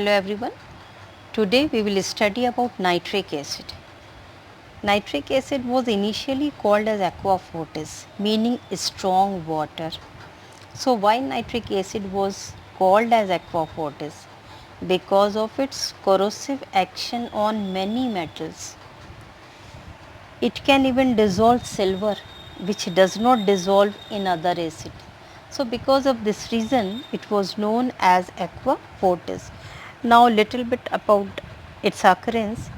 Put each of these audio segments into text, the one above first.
Hello everyone. Today we will study about nitric acid. Nitric acid was initially called as aqua fortis, meaning strong water. So why nitric acid was called as aqua fortis? Because of its corrosive action on many metals. It can even dissolve silver, which does not dissolve in other acid. So because of this reason, it was known as aqua fortis. Now little bit about its occurrence.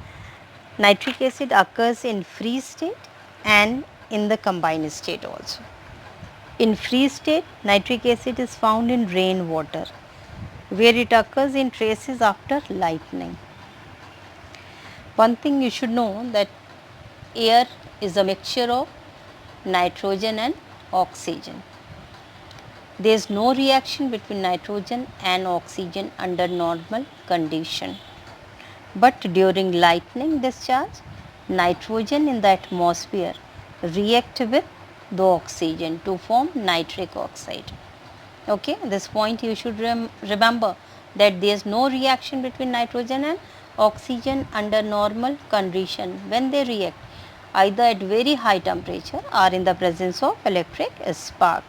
Nitric acid occurs in free state and in the combined state also. In free state, nitric acid is found in rainwater, where it occurs in traces after lightning. One thing you should know that air is a mixture of nitrogen and oxygen. There is no reaction between nitrogen and oxygen under normal condition. But during lightning discharge, nitrogen in the atmosphere react with the oxygen to form nitric oxide. Okay, this point you should remember that there is no reaction between nitrogen and oxygen under normal condition when they react either at very high temperature or in the presence of electric spark.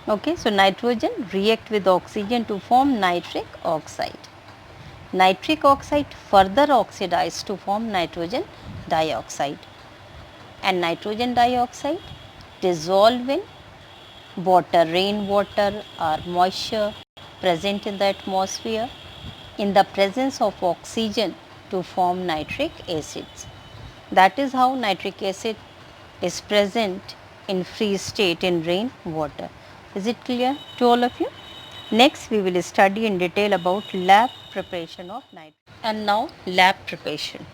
Okay, so nitrogen react with oxygen to form nitric oxide. Nitric oxide further oxidizes to form nitrogen dioxide, and nitrogen dioxide dissolve in water, rainwater or moisture present in the atmosphere in the presence of oxygen to form nitric acids. That is how nitric acid is present in free state in rainwater. Is it clear to all of you? Next we will study in detail about lab preparation of nitric. And now lab preparation.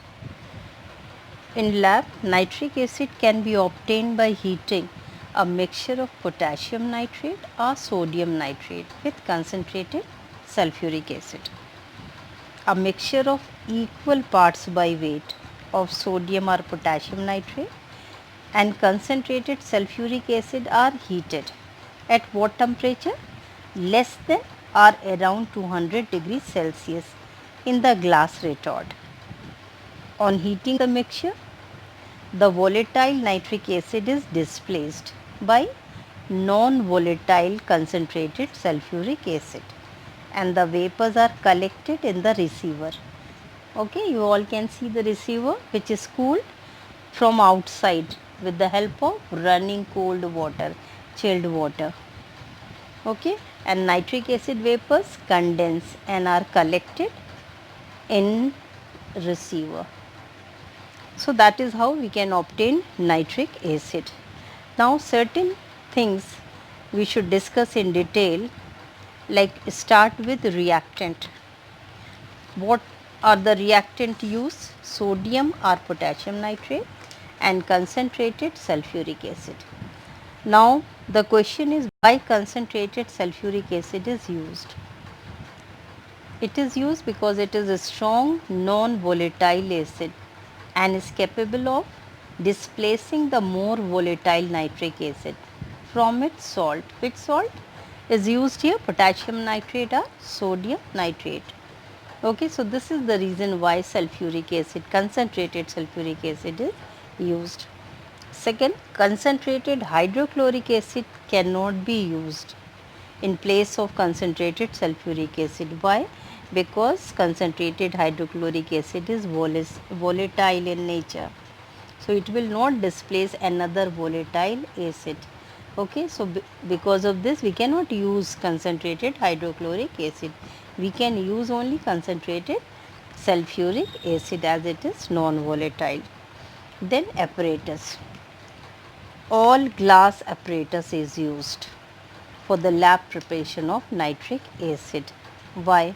In lab, nitric acid can be obtained by heating a mixture of potassium nitrate or sodium nitrate with concentrated sulfuric acid. A mixture of equal parts by weight of sodium or potassium nitrate and concentrated sulfuric acid are heated. At what temperature? Less than or around 200 degrees Celsius in the glass retort. On heating the mixture, the volatile nitric acid is displaced by non-volatile concentrated sulfuric acid and the vapors are collected in the receiver. Okay, you all can see the receiver which is cooled from outside with the help of running cold water, chilled water. Okay, and nitric acid vapors condense and are collected in receiver. So that is how we can obtain nitric acid. Now certain things we should discuss in detail, like start with reactant. What are the reactant used? Sodium or potassium nitrate and concentrated sulfuric acid. Now the question is, why concentrated sulfuric acid is used? It is used because it is a strong non-volatile acid and is capable of displacing the more volatile nitric acid from its salt. Which salt is used here? Potassium nitrate or sodium nitrate. Okay, so this is the reason why sulfuric acid, concentrated sulfuric acid is used. Second, concentrated hydrochloric acid cannot be used in place of concentrated sulfuric acid. Why? Because concentrated hydrochloric acid is volatile in nature. So it will not displace another volatile acid. Okay, so because of this we cannot use concentrated hydrochloric acid. We can use only concentrated sulfuric acid as it is non-volatile. Then apparatus. All glass apparatus is used for the lab preparation of nitric acid. Why?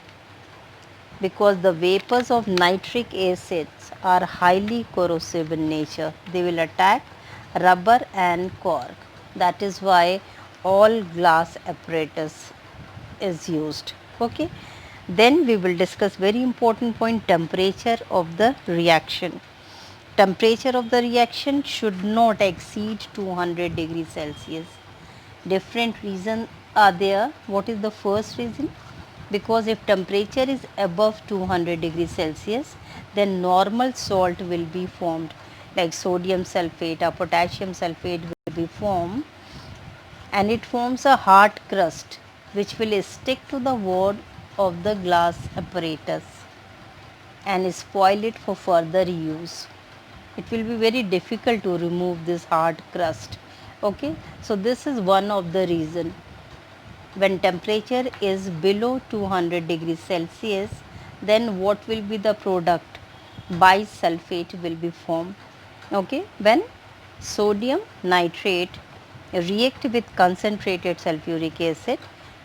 Because the vapors of nitric acids are highly corrosive in nature. They will attack rubber and cork. That is why all glass apparatus is used. Okay. Then we will discuss very important point, temperature of the reaction. Temperature of the reaction should not exceed 200 degrees Celsius. Different reasons are there. What is the first reason? because if temperature is above 200 degrees Celsius, then normal salt will be formed, like sodium sulfate or potassium sulfate will be formed, and it forms a hard crust which will stick to the wall of the glass apparatus and spoil it for further use. It will be very difficult to remove this hard crust. Okay, so this is one of the reason. When temperature is below 200 degrees Celsius, then what will be the product? Bisulfate will be formed. Okay, when sodium nitrate react with concentrated sulfuric acid,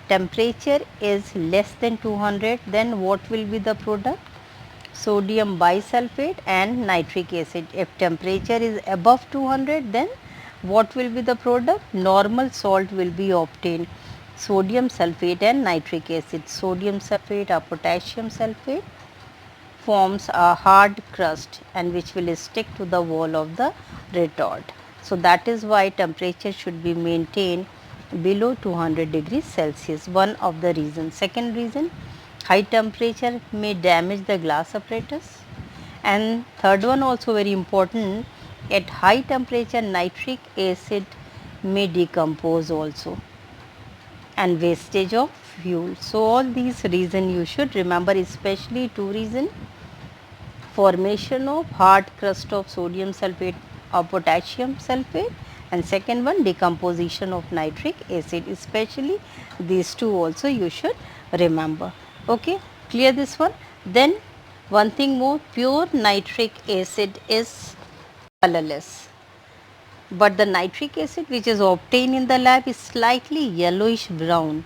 temperature is less than 200, then what will be the product? Sodium bisulfate and nitric acid. If temperature is above 200, then what will be the product? Normal salt will be obtained, sodium sulfate and nitric acid. Sodium sulfate or potassium sulfate forms a hard crust and which will stick to the wall of the retort. So that is why temperature should be maintained below 200 degrees Celsius, one of the reasons. Second reason, high temperature may damage the glass apparatus, and third one also very important, at high temperature nitric acid may decompose also, and wastage of fuel. So all these reasons you should remember, especially two reasons: formation of hard crust of sodium sulfate or potassium sulfate, and second one, decomposition of nitric acid. Especially these two also you should remember. Okay, clear this one? Then one thing more, pure nitric acid is colorless, but the nitric acid which is obtained in the lab is slightly yellowish brown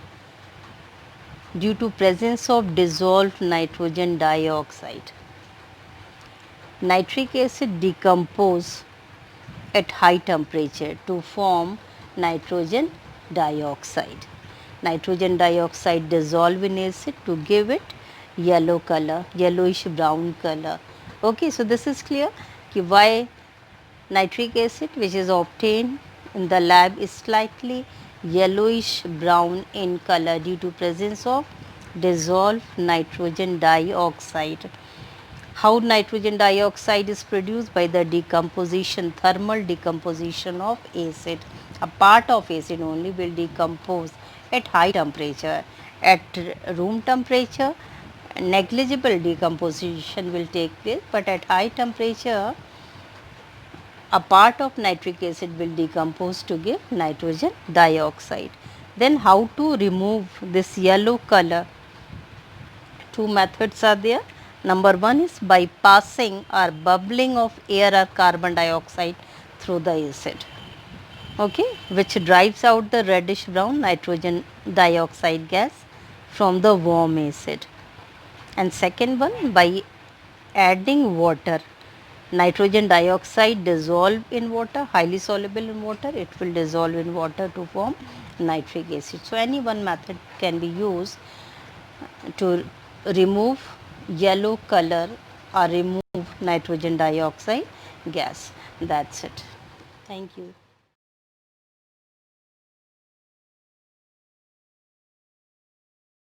due to presence of dissolved nitrogen dioxide. Nitric acid decompose at high temperature to form nitrogen dioxide. Nitrogen dioxide dissolve in acid to give it yellow color, yellowish brown color. Okay, so this is clear कि why nitric acid which is obtained in the lab is slightly yellowish brown in color due to presence of dissolved nitrogen dioxide. How nitrogen dioxide is produced? By the decomposition, thermal decomposition of acid. A part of acid only will decompose at high temperature. At room temperature, negligible decomposition will take place, but at high temperature, a part of nitric acid will decompose to give nitrogen dioxide. Then how to remove this yellow color? Two methods are there. Number one is by passing or bubbling of air or carbon dioxide through the acid, okay, which drives out the reddish brown nitrogen dioxide gas from the warm acid. And second one, by adding water. Nitrogen dioxide dissolve in water, highly soluble in water, it will dissolve in water to form nitric acid. So any one method can be used to remove yellow color or remove nitrogen dioxide gas. That's it. Thank you.